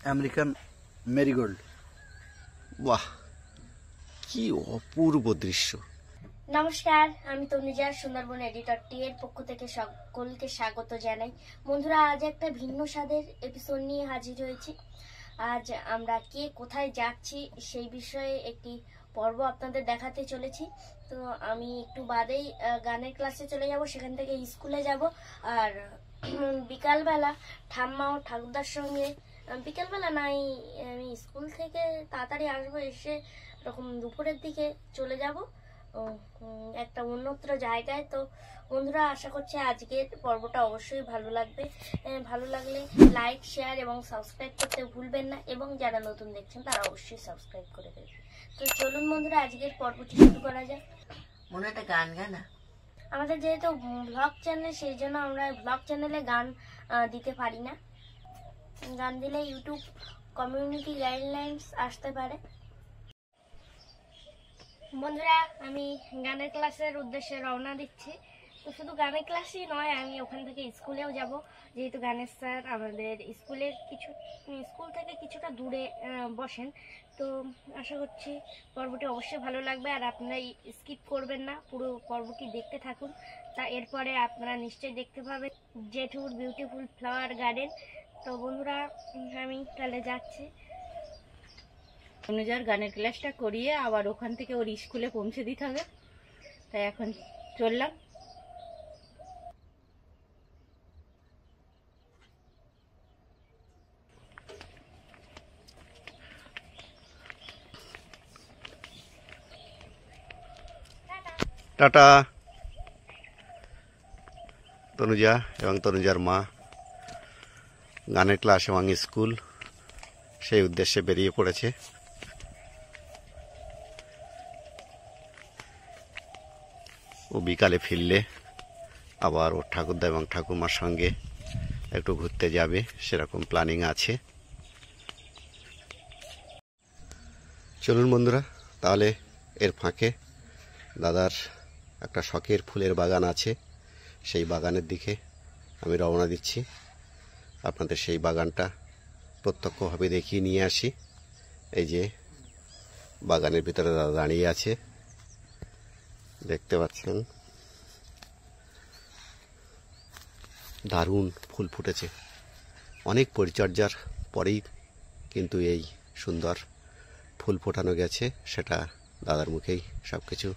American marigold. বাহ, কি অপূর্ব দৃশ্য। নমস্কার, আমি তনুজা, সুন্দরবন এডিটর টি এর পক্ষ থেকে সকলকে স্বাগত জানাই। বন্ধুরা, আজ একটা ভিন্ন স্বাদের এপিসোড নিয়ে হাজির হয়েছি। আজ আমরা কে কোথায় যাচ্ছি সেই বিষয়ে একটি পর্ব আপনাদের দেখাতে চলেছি। তো আমি একটু বাদেই গানের ক্লাসে চলে যাব, সেখান থেকে স্কুলে যাব। আর বিকালবেলা ঠাম্মা ও ঠাকুরদার সঙ্গে, বিকালবেলা নাই, আমি স্কুল থেকে তাড়াতাড়ি আসবো, এসে এরকম দুপুরের দিকে চলে যাব একটা অন্যত্র জায়গায়। তো বন্ধুরা, আশা করছি আজকের পর্বটা অবশ্যই ভালো লাগবে। ভালো লাগলে লাইক, শেয়ার এবং সাবস্ক্রাইব করতে ভুলবেন না, এবং যারা নতুন দেখছেন তারা অবশ্যই সাবস্ক্রাইব করে দেবেন। তো চলুন বন্ধুরা, আজকের পর্বটি শুরু করা যাক। মনে একটা গান গানা। আমাদের যেহেতু ব্লগ চ্যানেল, সেই জন্য আমরা ব্লগ চ্যানেলে গান দিতে পারি না। গান দিলে ইউটিউব কমিউনিটি গাইডলাইন্স আসতে পারে। বন্ধুরা, আমি গানের ক্লাসের উদ্দেশ্যে রওনা দিচ্ছি। তো শুধু গানের ক্লাসই নয়, আমি ওখান থেকে স্কুলেও যাব, যেহেতু গানের স্যার আমাদের স্কুল থেকে কিছুটা দূরে বসেন। তো আশা করছি পর্বটি অবশ্যই ভালো লাগবে, আর আপনারা স্কিপ করবেন না, পুরো পর্বটি দেখতে থাকুন। তা এরপরে আপনারা নিশ্চয়ই দেখতে পাবেন জেঠুর বিউটিফুল ফ্লাওয়ার গার্ডেন। তো বন্ধুরা, আমি তাহলে যাচ্ছি। অনুজার গানের ক্লাসটা করিয়ে আবার ওখান থেকে ওর স্কুলে পৌঁছে দিতে হবে, তাই এখন চললাম। টাটা। তনুজা এবং তনুজার মা গানের ক্লাস এবং স্কুল সেই উদ্দেশ্যে বেরিয়ে পড়েছে। ও বিকালে ফিরলে আবার ওর ঠাকুরদা এবং ঠাকুমার সঙ্গে একটু ঘুরতে যাবে, সেরকম প্ল্যানিং আছে। চলুন বন্ধুরা, তাহলে এর ফাঁকে দাদার একটা শখের ফুলের বাগান আছে, সেই বাগানের দিকে আমি রওনা দিচ্ছি। আপনাদের সেই বাগানটা প্রত্যক্ষভাবে দেখিয়ে নিয়ে আসি। এই যে বাগানের ভিতরে দাদা দাঁড়িয়ে আছে, দেখতে পাচ্ছেন দারুণ ফুল ফুটেছে। অনেক পরিচর্যার পরেই কিন্তু এই সুন্দর ফুল ফোটানো গেছে, সেটা দাদার মুখেই সবকিছু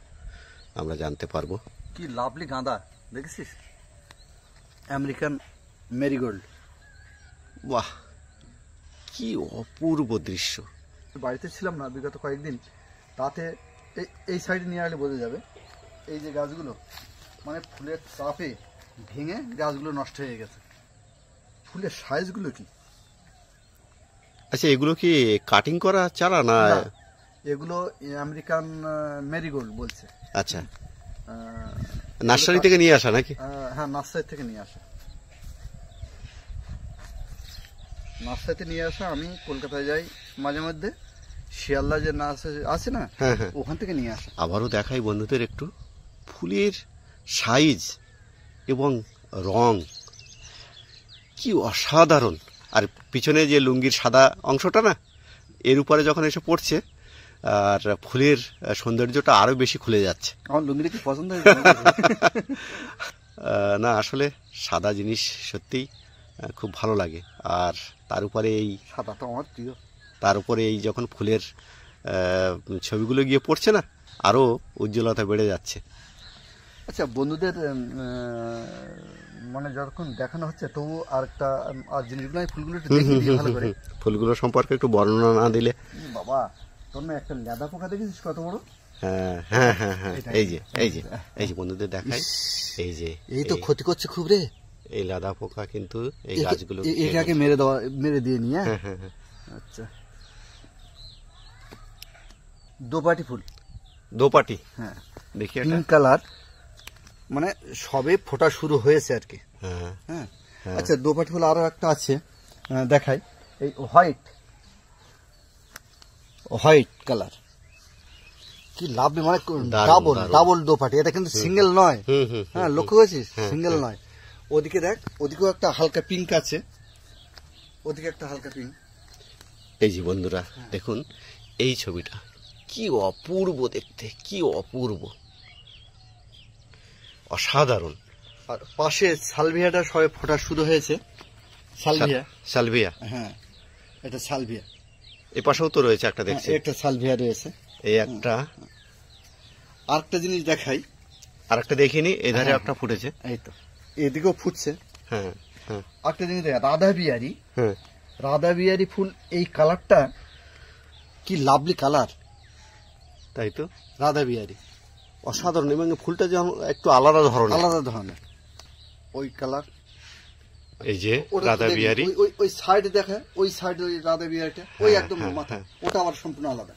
আমরা জানতে পারবো। কি লাভলি গাঁদা দেখেছিস, আমেরিকান মেরিগোল্ড। বাহ, কি অপূর্ব দৃশ্য। বাড়িতে ছিলাম না বিগত কয়েকদিন, তাতে এই সাইডে নিয়ে আসলে বোঝা যাবে। এই যে গাছগুলো মানে ফুলের চাপে ভেঙে গাছগুলো নষ্ট হয়ে গেছে। ফুলের সাইজগুলো কি! আচ্ছা, এগুলো কি কাটিং করা চারা না? এগুলো আমেরিকান মেরিগোল্ড বলছে। আচ্ছা, নার্সারি থেকে নিয়ে আসা নাকি? হ্যাঁ, নার্সারি থেকে নিয়ে আসা। নার্সারিতে নিয়ে আসা। আমি কলকাতায় যাই মাঝে মধ্যে, শিয়ালদা যে নার্সারি আছে না, হ্যাঁ, ওখান থেকে নিয়ে আসা। আবারও দেখাই বন্ধুদের একটু ফুলের সাইজ এবং রং, কি অসাধারণ। আর পিছনে যে লুঙ্গির সাদা অংশটা না, এর উপরে যখন এসে পড়ছে, আর ফুলের সৌন্দর্যটা আরো বেশি খুলে যাচ্ছে। আমার লুঙ্গিটা কি পছন্দ হয়েছে? না, আসলে সাদা জিনিস সত্যিই খুব ভালো লাগে। আর তার উপরে এই সাদা তো আমার প্রিয়। তার উপরে এই যখন ফুলের ছবিগুলো গিয়ে পড়ছে না, আরো উজ্জ্বলতা বেড়ে যাচ্ছে। আচ্ছা বন্ধুদের মানে যতক্ষণ দেখানো হচ্ছে, তবু আরেকটা আর জিনিসগুলো ফুলগুলো একটু দেখে দিই ভালো করে। ফুলগুলো সম্পর্কে একটু বর্ণনা না দিলে। বাবা, তোর না একটা লেদা পোকা দেখেছিস কত বড়? হ্যাঁ হ্যাঁ হ্যাঁ হ্যাঁ, এই যে এই যে এই যে বন্ধুদের দেখাই, এই যে এই তো ক্ষতি করছে খুব রে। এই লেদা পোকা কিন্তু এই গাছগুলো এটাকে মেরে দিয়ে নিয়ে। আচ্ছা, দোপাটি ফুল, দোপাটি। হ্যাঁ দেখি, পিঙ্ক কালার, মানে সবে ফোটা শুরু হয়েছে আর কি। হ্যাঁ হ্যাঁ, আচ্ছা দোপাটি ফুল আরো একটা আছে, দেখাই। এই হোয়াইট কালার, কি লাভ, মানে ডাবল দোপাটি। এটা কিন্তু সিঙ্গেল নয়। হ্যাঁ, লক্ষ্য করেছিস, সিঙ্গেল নয়। ওদিকে দেখ, ওদিকেও একটা হালকা পিঙ্ক আছে, ওদিকে একটা হালকা পিঙ্ক। এই যে বন্ধুরা দেখুন এই ছবিটা, কি অপূর্ব দেখতে, কি অপূর্ব, অসাধারণ। আর পাশে সালভিয়াটা সবে ফোটা শুরু হয়েছে। সালভিয়া, সালভিয়া, হ্যাঁ এটা সালভিয়া। এই পাশেও তো রয়েছে একটা দেখছি, একটা সালভিয়া রয়েছে। এই একটা, আরেকটা জিনিস দেখাই, আর একটা দেখিনি, এধারে একটা ফুটেছে, এই তো এদিকেও ফুটছে। হ্যাঁ হ্যাঁ আরেকটা জিনিস দেখা, রাধা বিহারি, হ্যাঁ, রাধা বিহারি ফুল, এই কালারটা কি লাভলি কালার, তাই তো, রাধা বিহারি অসাধারণ। এবং ফুলটা যেমন একটু আলাদা ধরনের, আলাদা ধরনের ওই কালার। এই যে রাধা বিহারি, ওই সাইডে দেখা, ওই সাইডে ওই রাধা বিহারিটা, ওই একদম মাথা, ওটা আবার সম্পূর্ণ আলাদা।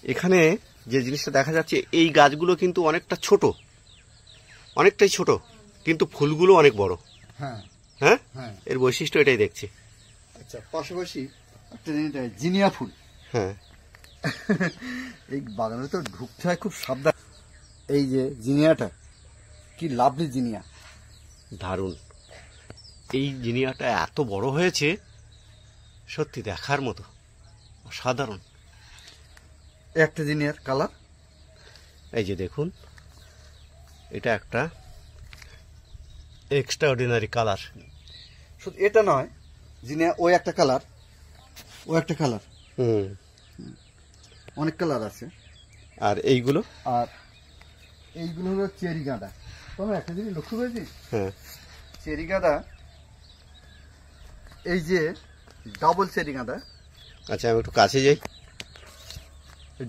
এখানে যে জিনিসটা দেখা যাচ্ছে, এই গাছগুলো কিন্তু অনেকটা ছোট, অনেকটাই ছোট, কিন্তু ফুলগুলো অনেক বড়। হ্যাঁ হ্যাঁ, হ্যাঁ। এর বৈশিষ্ট্য এটাই দেখছি। আচ্ছা, পাশাপাশি একটা জিনিস দেখা, জিনিয়া ফুল। হ্যাঁ, এই বাগানে তো ঢুকতে হয় খুব সাবধান। এই যে জিনিয়াটা, কি লাভলি জিনিয়া, দারুণ। এই জিনিয়াটা এত বড় হয়েছে, সত্যি দেখার মতো, অসাধারণ। একটা জিনিয়ার কালার, এই যে দেখুন, এটা একটা এক্সট্রা অর্ডিনারি কালার। শুধু এটা নয়, জিনিয়া ওই একটা কালার, ও একটা কালার, হুম, অনেক কালার আছে। আর এইগুলো, আর এইগুলো হলো চেরি গাঁদা। তোমরা একটা জিনিস লক্ষ্য করেছিস, হ্যাঁ, চেরি গাঁদা, এই যে ডাবল চেরি গাঁদা, আচ্ছা আমি একটু কাছে যাই।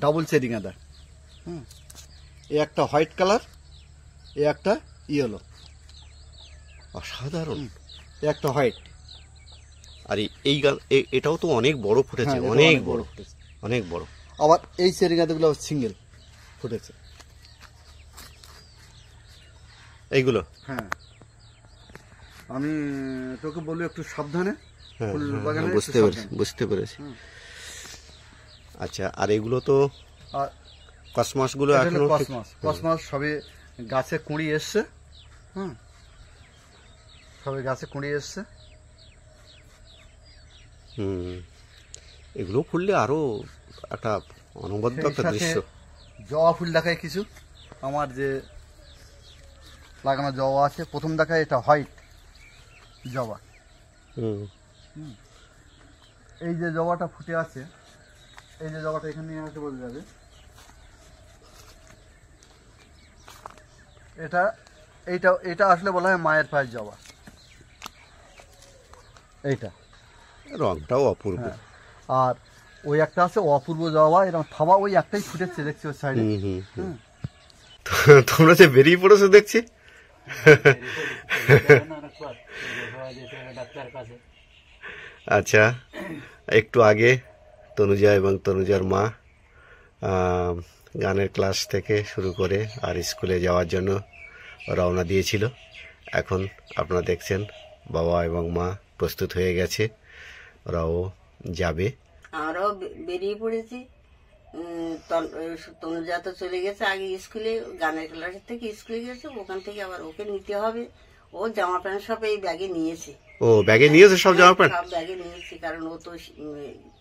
ডাবল চেরি গাঁদা, এই একটা হোয়াইট কালার, এই একটা ইয়েলো, অসাধারণ। এই একটা হোয়াইট। আর এই এটাও তো অনেক বড় ফুটেছে, হ্যাঁ, এটা অনেক অনেক বড়, বড় ফুটেছে। অনেক বড়। আবার এই চেরি গাঁদাগুলো সিঙ্গেল ফুটেছে। এইগুলো, হ্যাঁ, আমি তোকে বলবো একটু সাবধানে, হ্যাঁ, ফুল হ্যাঁ, বাগানে হ্যাঁ, একটু বুঝতে পেরেছি, সাবধানে। বুঝতে পেরেছি। হুম। আচ্ছা, আর এগুলো তো আর কসমসগুলো এটা এখনো হলো কসমস। কসমস সবে গাছে কুঁড়ি এসছে, সবে গাছে কুঁড়ি এসছে। হুম, এগুলো ফুললে আরো একটা অনবদ্য সেই একটা সাথে দৃশ্য। জবা ফুল দেখায় কিছু, আমার যে লাগানো জবা আছে, প্রথম দেখায় এটা হোয়াইট জবা। হুম, এই যে জবাটা ফুটে আছে, এই যে জবাটা এখানে নিয়ে আসতে বোঝা যাবে, এটা আসলে বলা হয় মায়ের পায়ের জবা। এইটা, রংটাও অপূর্ব। হ্যাঁ। আর ওই একটা আছে অপূর্ব জবা, এরকম থাবা, ওই একটাই ফুটেছে দেখছি ওই সাইডে। হুম, হুম, হুম। তোমরা যে বেরিয়ে পড়েছো দেখছি। আচ্ছা, একটু আগে তনুজা এবং তনুজার মা গানের ক্লাস থেকে শুরু করে আর স্কুলে যাওয়ার জন্য রওনা দিয়েছিল। এখন আপনারা দেখছেন বাবা এবং মা প্রস্তুত হয়ে গেছে, ওরাও যাবে। আমরাও বেরিয়ে পড়েছি। তনুজা তো চলে গেছে আগে স্কুলে, গানের ক্লাসের থেকে স্কুলে গেছে, ওখান থেকে আবার ওকে নিতে হবে। ও জামা প্যান্ট সব এই ব্যাগে নিয়েছে। ও ব্যাগে নিয়েছে সব জামা প্যান্ট? সব ব্যাগে নিয়েছি, কারণ ও তো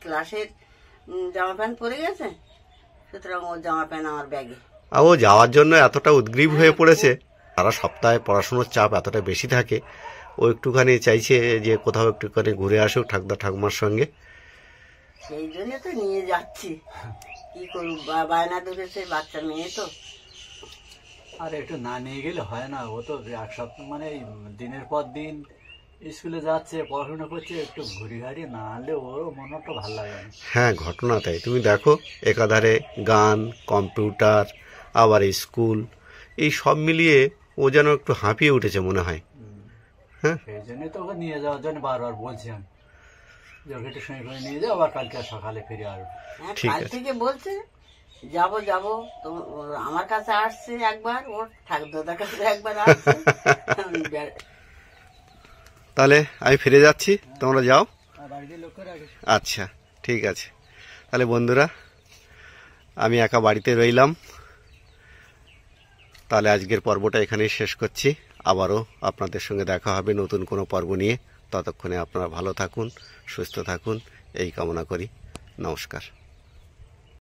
ক্লাসের জামা প্যান্ট পরে গেছে, সুতরাং ও জামা প্যান্ট আমার ব্যাগে। আর ও যাওয়ার জন্য এতটা উদ্গ্রীব হয়ে পড়েছে, সারা সপ্তাহে পড়াশোনার চাপ এতটা বেশি থাকে, ও একটুখানি চাইছে যে কোথাও একটুখানি ঘুরে আসুক ঠাকুরদা ঠাকুমার সঙ্গে। সেই জন্য তো নিয়ে যাচ্ছি, কি করব, বায়না ধরেছে, বাচ্চা মেয়ে তো। আর একটু না নিয়ে গেলে হয় না, ও তো এক সপ্তাহ মানে দিনের পর দিন স্কুলে যাচ্ছে, পড়াশোনা করছে, একটু ঘুরি ঘাড়ি না আনলে ওরও মনটা ভালো লাগে না। হ্যাঁ, ঘটনা তাই। তুমি দেখো একাধারে গান, কম্পিউটার, আবার স্কুল, এই সব মিলিয়ে ও যেন একটু হাঁপিয়ে উঠেছে মনে হয়। হ্যাঁ, সেই জন্যই তো ওকে নিয়ে যাওয়ার জন্য বারবার বলছি আমি, যে ওকে একটু সঙ্গে করে নিয়ে যাও, আবার কালকে সকালে ফিরে আসবো। হ্যাঁ, ঠিক কাল আছে। থেকে বলছে যাবো যাবো, তো আমার কাছে আসছে একবার, ওর ঠাকুরদাদার কাছে একবার আসছে। তাহলে আমি ফিরে যাচ্ছি, তোমরা যাও। আচ্ছা, ঠিক আছে। তাহলে বন্ধুরা, আমি একা বাড়িতে রইলাম। তাহলে আজকের পর্বটা এখানেই শেষ করছি। আবারও আপনাদের সঙ্গে দেখা হবে নতুন কোনো পর্ব নিয়ে। ততক্ষণে আপনারা ভালো থাকুন, সুস্থ থাকুন, এই কামনা করি। নমস্কার।